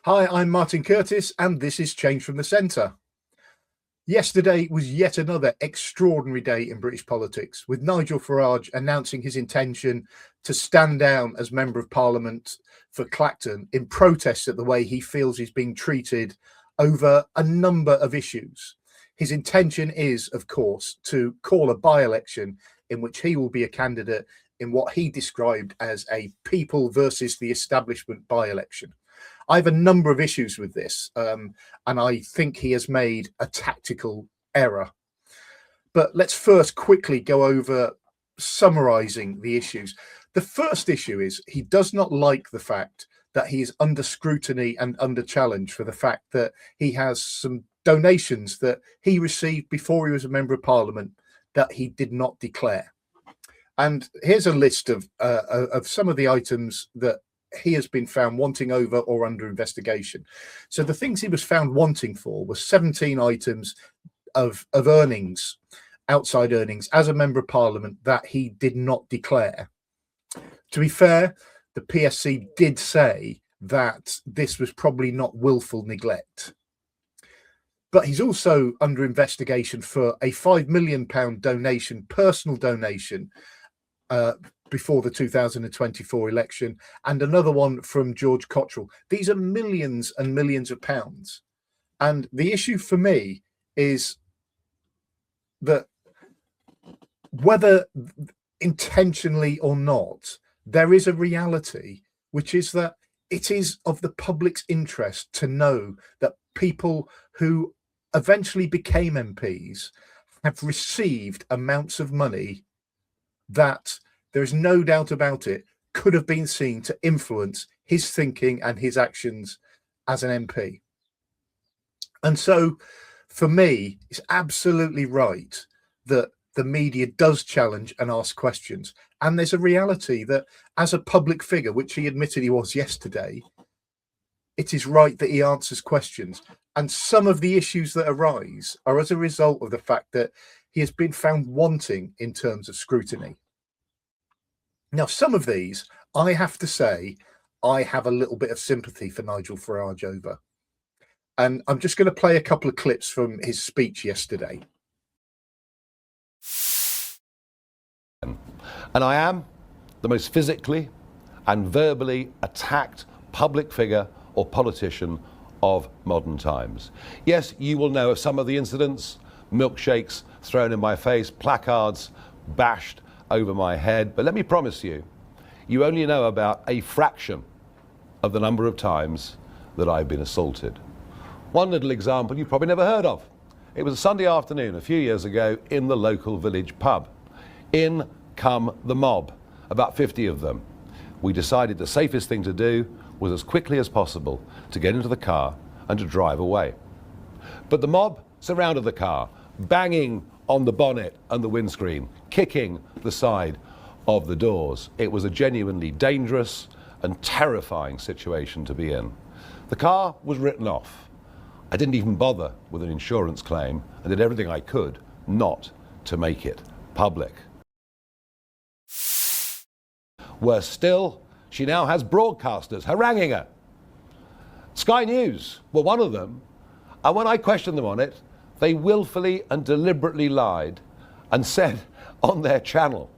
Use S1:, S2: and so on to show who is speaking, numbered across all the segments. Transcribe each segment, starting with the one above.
S1: Hi, I'm Martin Curtis, and this is Change from the Centre. Yesterday was yet another extraordinary day in British politics, with Nigel Farage announcing his intention to stand down as Member of Parliament for Clacton in protest at the way he feels he's being treated over a number of issues. His intention is, of course, to call a by-election in which he will be a candidate in what he described as a people versus the establishment by-election. I have a number of issues with this, and I think he has made a tactical error. But let's first quickly go over summarising the issues. The first issue is he does not like the fact that he is under scrutiny and under challenge for the fact that he has some donations that he received before he was a Member of Parliament that he did not declare. And here's a list of some of the items that he has been found wanting over or under investigation. So the things he was found wanting for were 17 items of earnings, outside earnings, as a Member of Parliament that he did not declare. To be fair, the PSC did say that this was probably not willful neglect. But he's also under investigation for a £5 million donation, personal donation, before the 2024 election, and another one from George Cottrell. These are millions and millions of pounds. And the issue for me is that whether intentionally or not, there is a reality, which is that it is of the public's interest to know that people who eventually became MPs have received amounts of money that, there is no doubt about it, could have been seen to influence his thinking and his actions as an MP. And so, for me, it's absolutely right that the media does challenge and ask questions. And there's a reality that as a public figure, which he admitted he was yesterday, it is right that he answers questions. And some of the issues that arise are as a result of the fact that he has been found wanting in terms of scrutiny. Now, some of these, I have to say, I have a little bit of sympathy for Nigel Farage over. And I'm just going to play a couple of clips from his speech yesterday.
S2: And I am the most physically and verbally attacked public figure or politician of modern times. Yes, you will know of some of the incidents: milkshakes thrown in my face, placards bashed over my head. But let me promise you, you only know about a fraction of the number of times that I've been assaulted. One little example you've probably never heard of. It was a Sunday afternoon a few years ago in the local village pub. In come the mob, about 50 of them. We decided the safest thing to do was as quickly as possible to get into the car and to drive away. But the mob surrounded the car, banging on the bonnet and the windscreen, kicking the side of the doors. It was a genuinely dangerous and terrifying situation to be in. The car was written off. I didn't even bother with an insurance claim and did everything I could not to make it public. Worse still, she now has broadcasters haranguing her. Sky News were one of them, and when I questioned them on it, they willfully and deliberately lied and said on their channel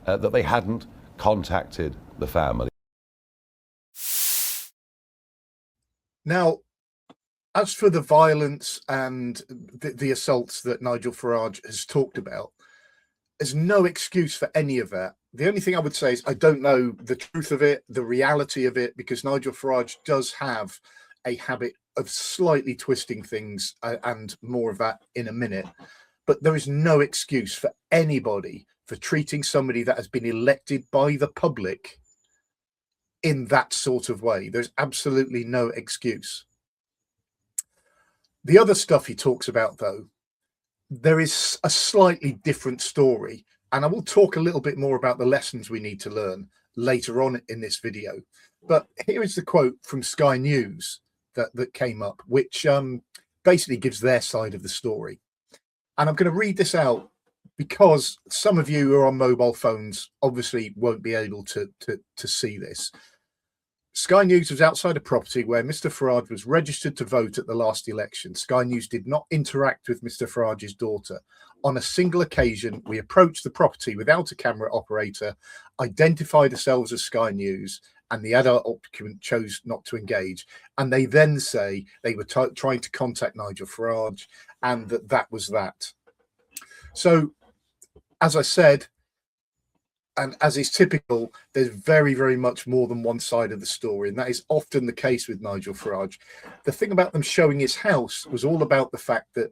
S2: that they hadn't contacted the family.
S1: Now, as for the violence and the assaults that Nigel Farage has talked about, there's no excuse for any of that. The only thing I would say is I don't know the truth of it, the reality of it, because Nigel Farage does have a habit of slightly twisting things, and more of that in a minute. But there is no excuse for anybody for treating somebody that has been elected by the public in that sort of way. There's absolutely no excuse. The other stuff he talks about, though, there is a slightly different story. And I will talk a little bit more about the lessons we need to learn later on in this video. But here is the quote from Sky News that came up, which basically gives their side of the story. And I'm going to read this out because some of you who are on mobile phones obviously won't be able to see this. Sky News was outside a property where Mr. Farage was registered to vote at the last election. Sky News did not interact with Mr. Farage's daughter. On a single occasion, we approached the property without a camera operator, identified ourselves as Sky News, and the adult occupant chose not to engage. And they then say they were trying to contact Nigel Farage, and that was that. So, as I said, and as is typical, there's very, very much more than one side of the story. And that is often the case with Nigel Farage. The thing about them showing his house was all about the fact that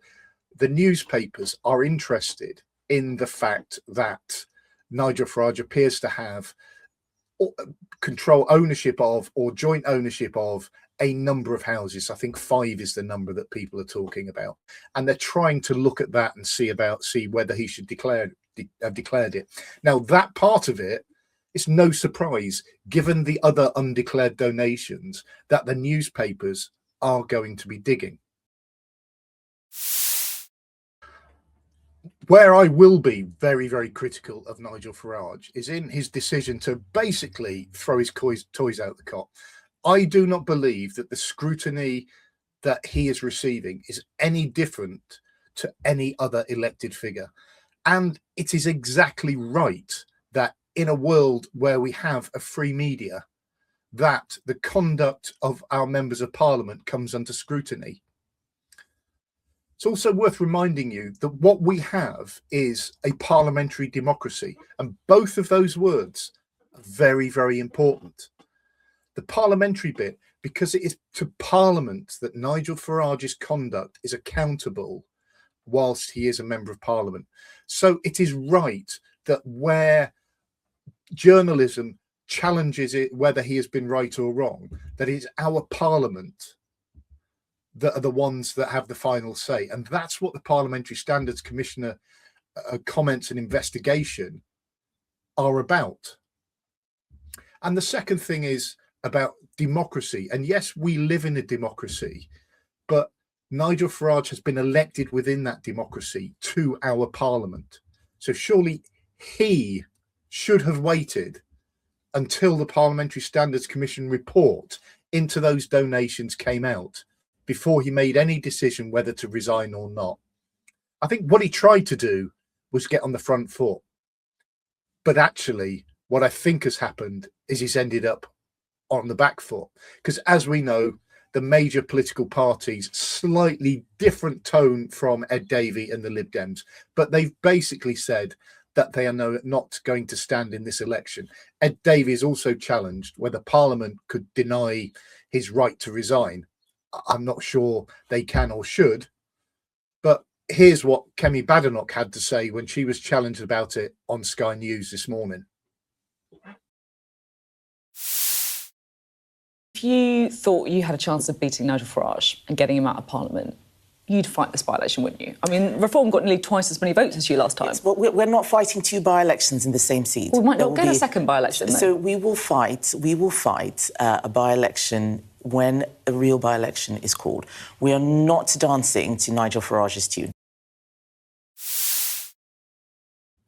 S1: the newspapers are interested in the fact that Nigel Farage appears to have control ownership of or joint ownership of a number of houses. I think 5 is the number that people are talking about. And they're trying to look at that and see whether he should have declared it. Now, that part of it is no surprise, given the other undeclared donations that the newspapers are going to be digging. Where I will be very, very critical of Nigel Farage is in his decision to basically throw his toys out the cot. I do not believe that the scrutiny that he is receiving is any different to any other elected figure. And it is exactly right that in a world where we have a free media, that the conduct of our members of parliament comes under scrutiny. It's also worth reminding you that what we have is a parliamentary democracy, and both of those words are very, very important. The parliamentary bit, because it is to Parliament that Nigel Farage's conduct is accountable whilst he is a member of Parliament. So it is right that where journalism challenges it, whether he has been right or wrong, that it's our Parliament that are the ones that have the final say. And that's what the Parliamentary Standards Commissioner comments and investigation are about. And the second thing is about democracy. And yes, we live in a democracy, but Nigel Farage has been elected within that democracy to our Parliament. So surely he should have waited until the Parliamentary Standards Commission report into those donations came out before he made any decision whether to resign or not. I think what he tried to do was get on the front foot. But actually, what I think has happened is he's ended up on the back foot. Because as we know, the major political parties, slightly different tone from Ed Davey and the Lib Dems, but they've basically said that they are not going to stand in this election. Ed Davey has also challenged whether Parliament could deny his right to resign. I'm not sure they can or should, but here's what Kemi Badenoch had to say when she was challenged about it on Sky News this morning.
S3: If you thought you had a chance of beating Nigel Farage and getting him out of Parliament, you'd fight this by-election, wouldn't you? I mean, Reform got nearly twice as many votes as you last time.
S4: Yes, but we're not fighting 2 by-elections in the same seat.
S3: We might not get a second by-election,
S4: So we will fight a by-election when a real by-election is called. We are not dancing to Nigel Farage's tune.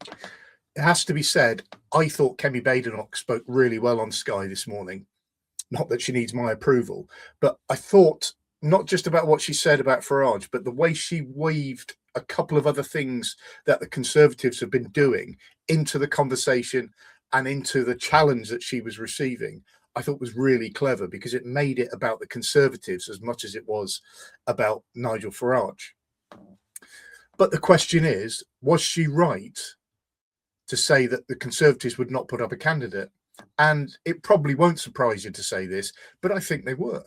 S1: It has to be said, I thought Kemi Badenoch spoke really well on Sky this morning. Not that she needs my approval, but I thought not just about what she said about Farage, but the way she weaved a couple of other things that the Conservatives have been doing into the conversation and into the challenge that she was receiving, I thought was really clever, because it made it about the Conservatives as much as it was about Nigel Farage. But the question is, was she right to say that the Conservatives would not put up a candidate? And it probably won't surprise you to say this, but I think they were.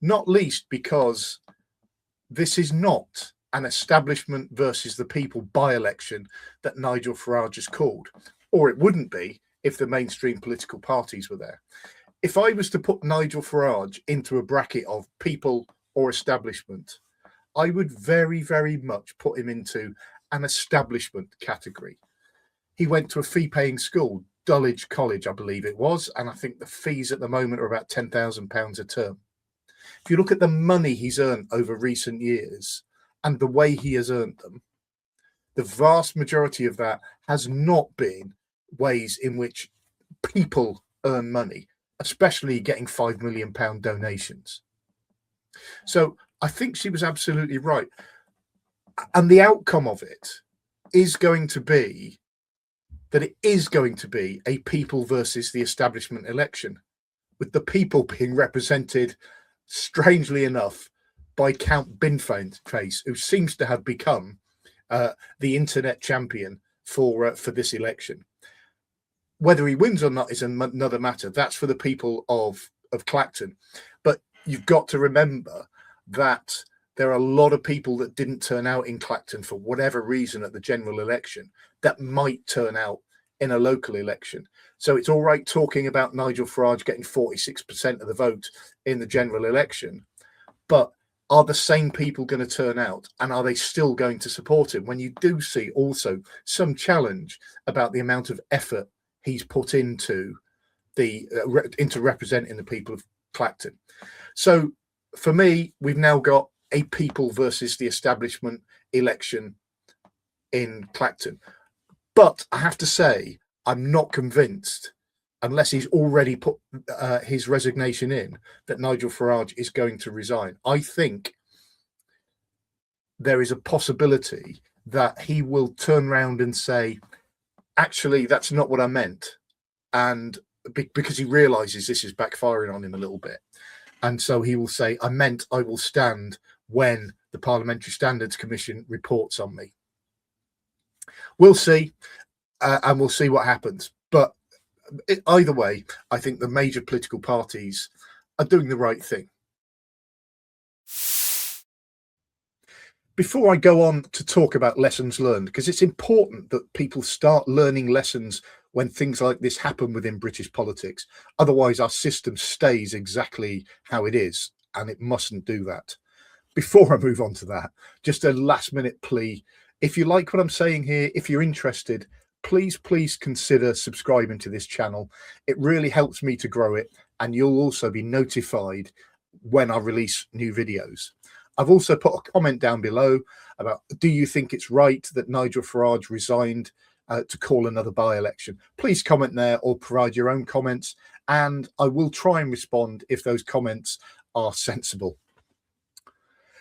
S1: Not least because this is not an establishment versus the people by-election that Nigel Farage has called, or it wouldn't be if the mainstream political parties were there. If I was to put Nigel Farage into a bracket of people or establishment, I would very, very much put him into an establishment category. He went to a fee-paying school, Dulwich College, I believe it was, and I think the fees at the moment are about £10,000 a term. If you look at the money he's earned over recent years and the way he has earned them, the vast majority of that has not been ways in which people earn money. especially getting £5 million donations. So I think she was absolutely right. And the outcome of it is going to be that it is going to be a people versus the establishment election, with the people being represented, strangely enough, by Count Binface, who seems to have become the internet champion for this election. Whether he wins or not is another matter. That's for the people of Clacton. But you've got to remember that there are a lot of people that didn't turn out in Clacton for whatever reason at the general election that might turn out in a local election. So it's all right talking about Nigel Farage getting 46% of the vote in the general election, but are the same people going to turn out, and are they still going to support him when you do see also some challenge about the amount of effort he's put into into representing the people of Clacton? So for me, we've now got a people versus the establishment election in Clacton. But I have to say, I'm not convinced, unless he's already put his resignation in, that Nigel Farage is going to resign. I think there is a possibility that he will turn around and say, actually, that's not what I meant. And because he realizes this is backfiring on him a little bit. And so he will say, I meant I will stand when the Parliamentary Standards Commission reports on me. We'll see, and we'll see what happens. But either way, I think the major political parties are doing the right thing. Before I go on to talk about lessons learned, because it's important that people start learning lessons when things like this happen within British politics. Otherwise, our system stays exactly how it is, and it mustn't do that. Before I move on to that, just a last minute plea. If you like what I'm saying here, if you're interested, please consider subscribing to this channel. It really helps me to grow it, and you'll also be notified when I release new videos. I've also put a comment down below about, do you think it's right that Nigel Farage resigned to call another by-election? Please comment there or provide your own comments, and I will try and respond if those comments are sensible.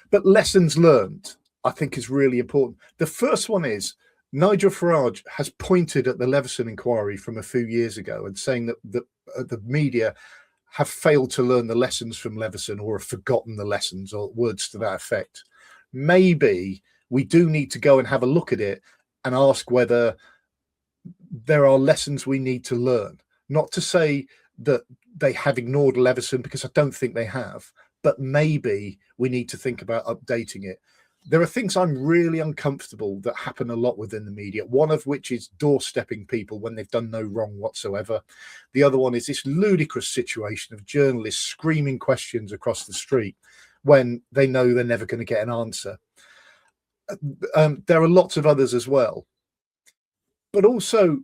S1: But lessons learned, I think, is really important. The first one is Nigel Farage has pointed at the Leveson inquiry from a few years ago and saying that the media have failed to learn the lessons from Leveson, or have forgotten the lessons, or words to that effect. Maybe we do need to go and have a look at it and ask whether there are lessons we need to learn. Not to say that they have ignored Leveson, because I don't think they have, but maybe we need to think about updating it. There are things I'm really uncomfortable that happen a lot within the media, one of which is doorstepping people when they've done no wrong whatsoever. The other one is this ludicrous situation of journalists screaming questions across the street when they know they're never going to get an answer. There are lots of others as well. But also,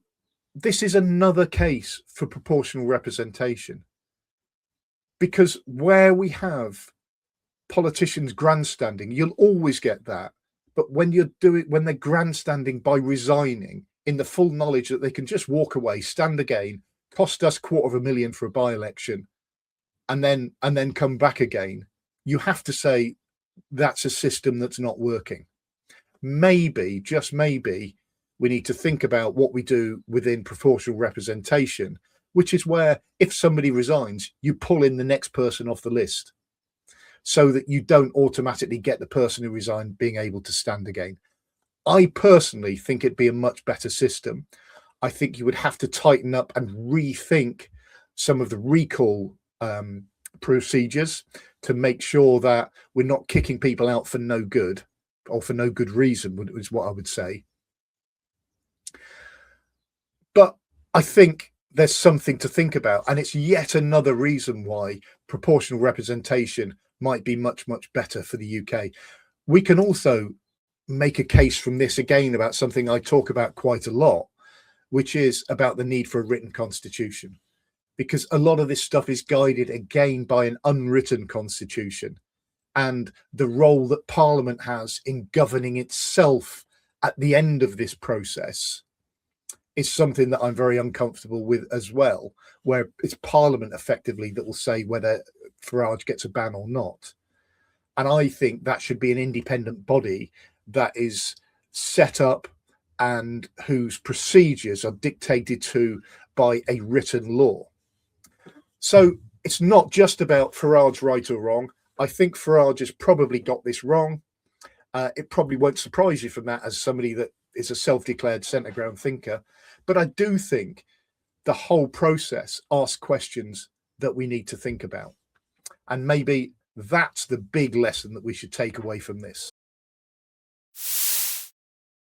S1: this is another case for proportional representation, because where we have politicians grandstanding, you'll always get that. But when they're grandstanding by resigning in the full knowledge that they can just walk away, stand again, cost us $250,000 for a by-election, and then come back again, you have to say that's a system that's not working. Maybe, just maybe, we need to think about what we do within proportional representation, which is where if somebody resigns, you pull in the next person off the list, so that you don't automatically get the person who resigned being able to stand again. I personally think it'd be a much better system. I think you would have to tighten up and rethink some of the recall procedures to make sure that we're not kicking people out for no good, or for no good reason, is what I would say. But I think there's something to think about, and it's yet another reason why proportional representation might be much better for the UK. We can also make a case from this again about something I talk about quite a lot, which is about the need for a written constitution, because a lot of this stuff is guided again by an unwritten constitution, and the role that Parliament has in governing itself at the end of this process is something that I'm very uncomfortable with as well, where it's Parliament effectively that will say whether Farage gets a ban or not. And I think that should be an independent body that is set up and whose procedures are dictated to by a written law. So it's not just about Farage right or wrong. I think Farage has probably got this wrong. It probably won't surprise you from that as somebody that is a self-declared centre ground thinker. But I do think the whole process asks questions that we need to think about. And maybe that's the big lesson that we should take away from this.